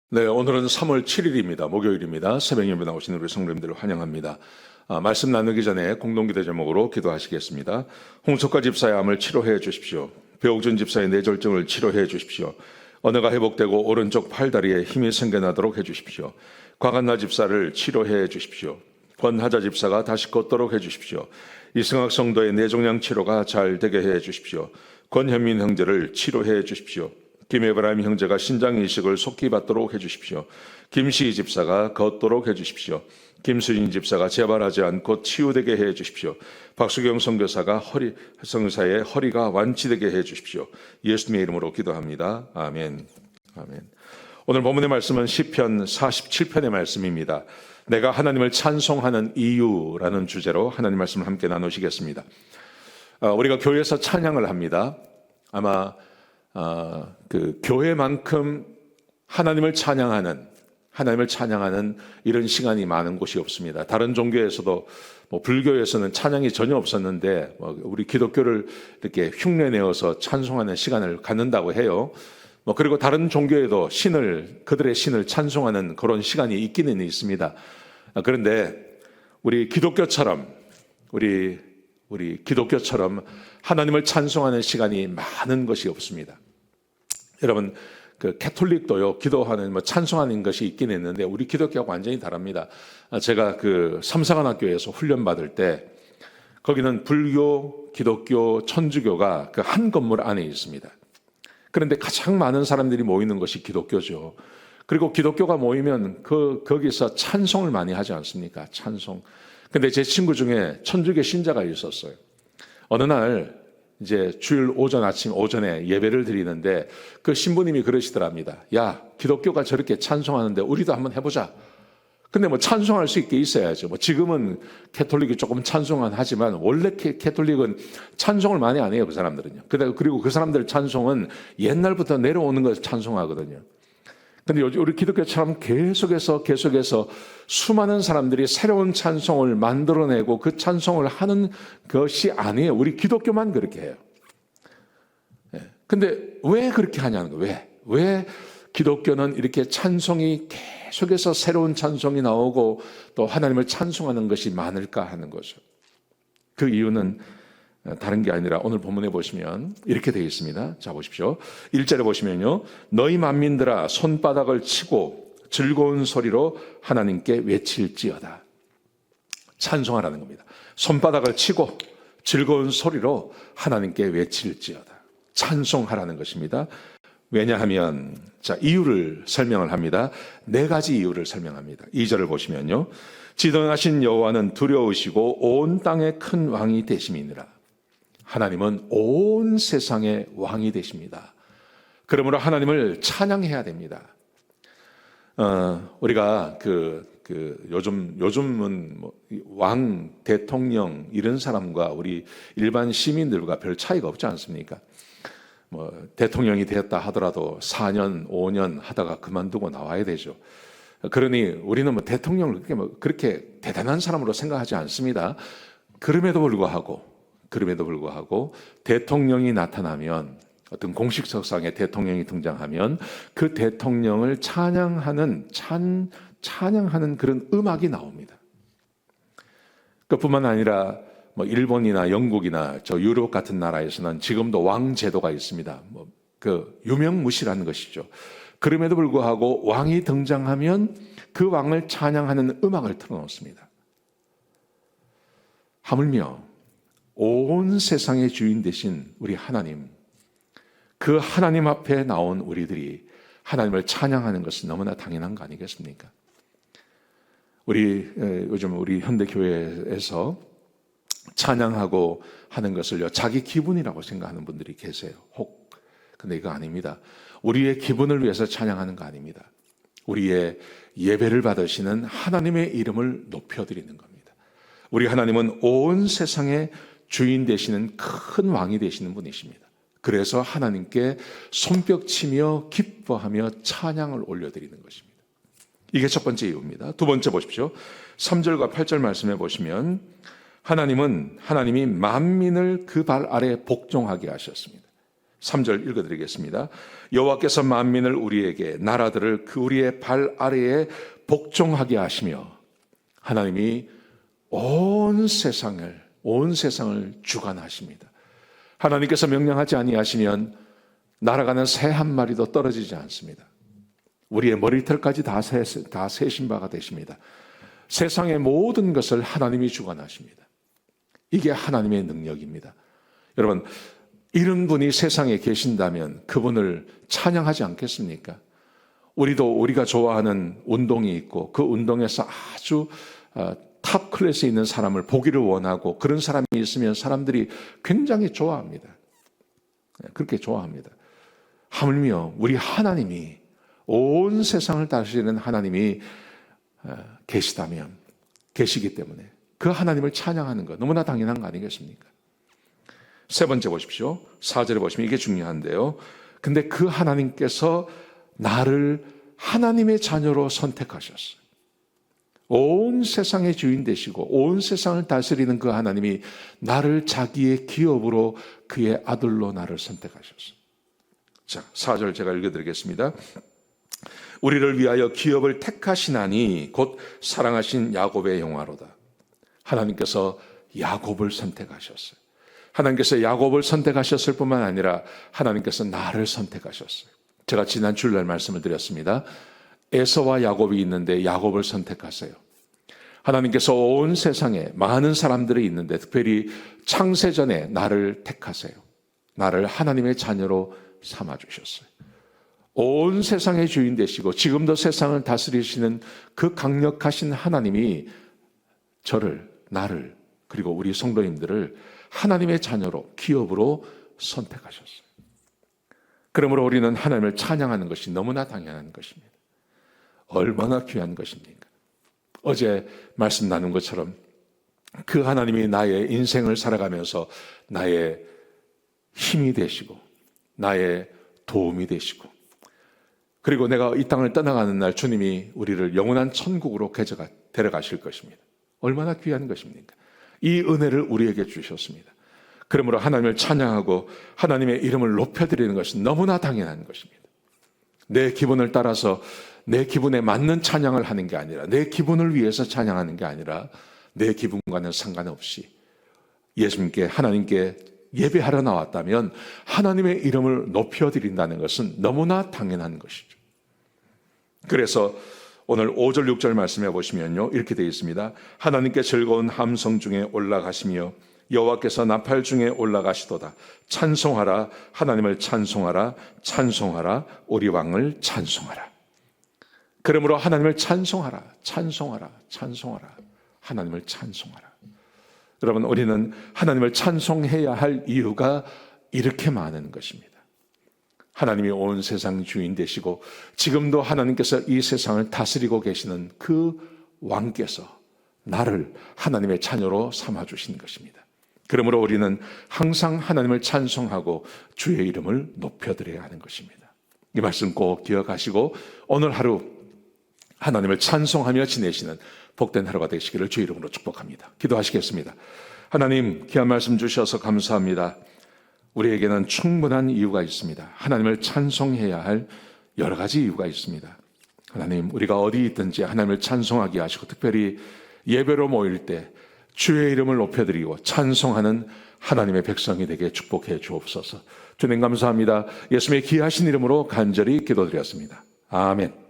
네, 오늘은 3월 7일입니다. 목요일입니다. 새벽 예배 나오시는 우리 성도님들을 환영합니다. 말씀 나누기 전에 공동기도 제목으로 기도하시겠습니다. 홍석화 집사의 암을 치료해 주십시오. 배옥준 집사의 뇌졸중을 치료해 주십시오. 언어가 회복되고 오른쪽 팔다리에 힘이 생겨나도록 해 주십시오. 곽한나 집사를 치료해 주십시오. 권하자 집사가 다시 걷도록 해 주십시오. 이승학 성도의 뇌종양 치료가 잘 되게 해 주십시오. 권현민 형제를 치료해 주십시오. 김에브라임 형제가 신장 이식을 속히 받도록 해주십시오. 김시희 집사가 걷도록 해주십시오. 김수진 집사가 재발하지 않고 치유되게 해주십시오. 박수경 선교사가 성사의 허리가 완치되게 해주십시오. 예수님의 이름으로 기도합니다. 아멘. 아멘. 오늘 본문의 말씀은 시편 47편의 말씀입니다. 내가 하나님을 찬송하는 이유라는 주제로 하나님 말씀을 함께 나누시겠습니다. 우리가 교회에서 찬양을 합니다. 아마 그 교회만큼 하나님을 찬양하는 이런 시간이 많은 곳이 없습니다. 다른 종교에서도 불교에서는 찬양이 전혀 없었는데 우리 기독교를 이렇게 흉내내어서 찬송하는 시간을 갖는다고 해요. 그리고 다른 종교에도 그들의 신을 찬송하는 그런 시간이 있기는 있습니다. 그런데 우리 기독교처럼 하나님을 찬송하는 시간이 많은 것이 없습니다. 여러분, 그 캐톨릭도요, 기도하는 찬송하는 것이 있긴 했는데 우리 기독교하고 완전히 다릅니다. 제가 그 삼사관학교에서 훈련 받을 때 거기는 불교, 기독교, 천주교가 그 한 건물 안에 있습니다. 그런데 가장 많은 사람들이 모이는 것이 기독교죠. 그리고 기독교가 모이면 거기서 찬송을 많이 하지 않습니까? 찬송. 근데 제 친구 중에 천주교 신자가 있었어요. 어느 날 이제 주일 오전에 예배를 드리는데 그 신부님이 그러시더랍니다. 야, 기독교가 저렇게 찬송하는데 우리도 한번 해보자. 근데 찬송할 수 있게 있어야죠. 지금은 캐톨릭이 조금 찬송은 하지만 원래 캐톨릭은 찬송을 많이 안 해요, 그 사람들은요. 그리고 그 사람들 찬송은 옛날부터 내려오는 것을 찬송하거든요. 근데 우리 기독교처럼 계속해서 수많은 사람들이 새로운 찬송을 만들어내고 그 찬송을 하는 것이 아니에요. 우리 기독교만 그렇게 해요. 근데 왜 그렇게 하냐는 거예요. 왜 기독교는 이렇게 찬송이 계속해서 새로운 찬송이 나오고 또 하나님을 찬송하는 것이 많을까 하는 거죠. 그 이유는 다른 게 아니라 오늘 본문에 보시면 이렇게 되어 있습니다. 자, 보십시오. 1절에 보시면요. 너희 만민들아 손바닥을 치고 즐거운 소리로 하나님께 외칠지어다. 찬송하라는 겁니다. 손바닥을 치고 즐거운 소리로 하나님께 외칠지어다. 찬송하라는 것입니다. 왜냐하면 이유를 설명을 합니다. 4가지 이유를 설명합니다. 2절을 보시면요. 지도하신 여호와는 두려우시고 온 땅의 큰 왕이 되심이니라. 하나님은 온 세상의 왕이 되십니다. 그러므로 하나님을 찬양해야 됩니다. 우리가 요즘은 왕, 대통령 이런 사람과 우리 일반 시민들과 별 차이가 없지 않습니까? 대통령이 되었다 하더라도 4년, 5년 하다가 그만두고 나와야 되죠. 그러니 우리는 대통령을 그렇게 대단한 사람으로 생각하지 않습니다. 그럼에도 불구하고 대통령이 나타나면 어떤 공식석상에 대통령이 등장하면 그 대통령을 찬양하는 그런 음악이 나옵니다. 그뿐만 아니라 일본이나 영국이나 유럽 같은 나라에서는 지금도 왕 제도가 있습니다. 그 유명무실한 것이죠. 그럼에도 불구하고 왕이 등장하면 그 왕을 찬양하는 음악을 틀어놓습니다. 하물며 온 세상의 주인 되신 우리 하나님, 그 하나님 앞에 나온 우리들이 하나님을 찬양하는 것은 너무나 당연한 거 아니겠습니까? 요즘 우리 현대교회에서 찬양하고 하는 것을요, 자기 기분이라고 생각하는 분들이 계세요. 근데 이거 아닙니다. 우리의 기분을 위해서 찬양하는 거 아닙니다. 우리의 예배를 받으시는 하나님의 이름을 높여드리는 겁니다. 우리 하나님은 온 세상의 주인 되시는 큰 왕이 되시는 분이십니다. 그래서 하나님께 손뼉치며 기뻐하며 찬양을 올려드리는 것입니다. 이게 첫 번째 이유입니다. 두 번째 보십시오. 3절과 8절 말씀해 보시면 하나님이 만민을 그 발 아래 복종하게 하셨습니다. 3절 읽어드리겠습니다. 여호와께서 만민을 우리에게 나라들을 그 우리의 발 아래에 복종하게 하시며 하나님이 온 세상을 주관하십니다. 하나님께서 명령하지 아니하시면 날아가는 새 한 마리도 떨어지지 않습니다. 우리의 머리털까지 다 세신 바가 되십니다. 세상의 모든 것을 하나님이 주관하십니다. 이게 하나님의 능력입니다. 여러분, 이런 분이 세상에 계신다면 그분을 찬양하지 않겠습니까? 우리가 좋아하는 운동이 있고 그 운동에서 아주 탑 클래스에 있는 사람을 보기를 원하고 그런 사람이 있으면 사람들이 굉장히 좋아합니다. 그렇게 좋아합니다. 하물며 우리 하나님이 온 세상을 다스리는 하나님이 계시기 때문에 그 하나님을 찬양하는 것 너무나 당연한 거 아니겠습니까? 세 번째 보십시오. 4절에 보시면 이게 중요한데요. 근데 그 하나님께서 나를 하나님의 자녀로 선택하셨어요. 온 세상의 주인 되시고 온 세상을 다스리는 그 하나님이 나를 자기의 기업으로 그의 아들로 나를 선택하셨어요. 자, 4절 제가 읽어드리겠습니다. 우리를 위하여 기업을 택하시나니 곧 사랑하신 야곱의 영화로다. 하나님께서 야곱을 선택하셨어요. 하나님께서 야곱을 선택하셨을 뿐만 아니라 하나님께서 나를 선택하셨어요. 제가 지난 주일날 말씀을 드렸습니다. 에서와 야곱이 있는데 야곱을 선택하세요. 하나님께서 온 세상에 많은 사람들이 있는데 특별히 창세전에 나를 택하세요. 나를 하나님의 자녀로 삼아주셨어요. 온 세상의 주인 되시고 지금도 세상을 다스리시는 그 강력하신 하나님이 나를 그리고 우리 성도님들을 하나님의 자녀로 기업으로 선택하셨어요. 그러므로 우리는 하나님을 찬양하는 것이 너무나 당연한 것입니다. 얼마나 귀한 것입니까? 어제 말씀 나눈 것처럼 그 하나님이 나의 인생을 살아가면서 나의 힘이 되시고 나의 도움이 되시고 그리고 내가 이 땅을 떠나가는 날 주님이 우리를 영원한 천국으로 데려가실 것입니다. 얼마나 귀한 것입니까? 이 은혜를 우리에게 주셨습니다. 그러므로 하나님을 찬양하고 하나님의 이름을 높여드리는 것은 너무나 당연한 것입니다. 내 기분을 따라서 내 기분에 맞는 찬양을 하는 게 아니라 내 기분을 위해서 찬양하는 게 아니라 내 기분과는 상관없이 예수님께 하나님께 예배하러 나왔다면 하나님의 이름을 높여드린다는 것은 너무나 당연한 것이죠. 그래서 오늘 5절 6절 말씀해 보시면요 이렇게 되어 있습니다. 하나님께 즐거운 함성 중에 올라가시며 여호와께서 나팔 중에 올라가시도다. 찬송하라 하나님을 찬송하라 찬송하라 우리 왕을 찬송하라. 그러므로 하나님을 찬송하라 하나님을 찬송하라. 여러분, 우리는 하나님을 찬송해야 할 이유가 이렇게 많은 것입니다. 하나님이 온 세상 주인 되시고 지금도 하나님께서 이 세상을 다스리고 계시는 그 왕께서 나를 하나님의 자녀로 삼아주신 것입니다. 그러므로 우리는 항상 하나님을 찬송하고 주의 이름을 높여드려야 하는 것입니다. 이 말씀 꼭 기억하시고 오늘 하루 하나님을 찬송하며 지내시는 복된 하루가 되시기를 주의 이름으로 축복합니다. 기도하시겠습니다. 하나님, 귀한 말씀 주셔서 감사합니다. 우리에게는 충분한 이유가 있습니다. 하나님을 찬송해야 할 여러 가지 이유가 있습니다. 하나님, 우리가 어디 있든지 하나님을 찬송하게 하시고 특별히 예배로 모일 때 주의 이름을 높여드리고 찬송하는 하나님의 백성이 되게 축복해 주옵소서. 주님 감사합니다. 예수님의 귀하신 이름으로 간절히 기도드렸습니다. 아멘.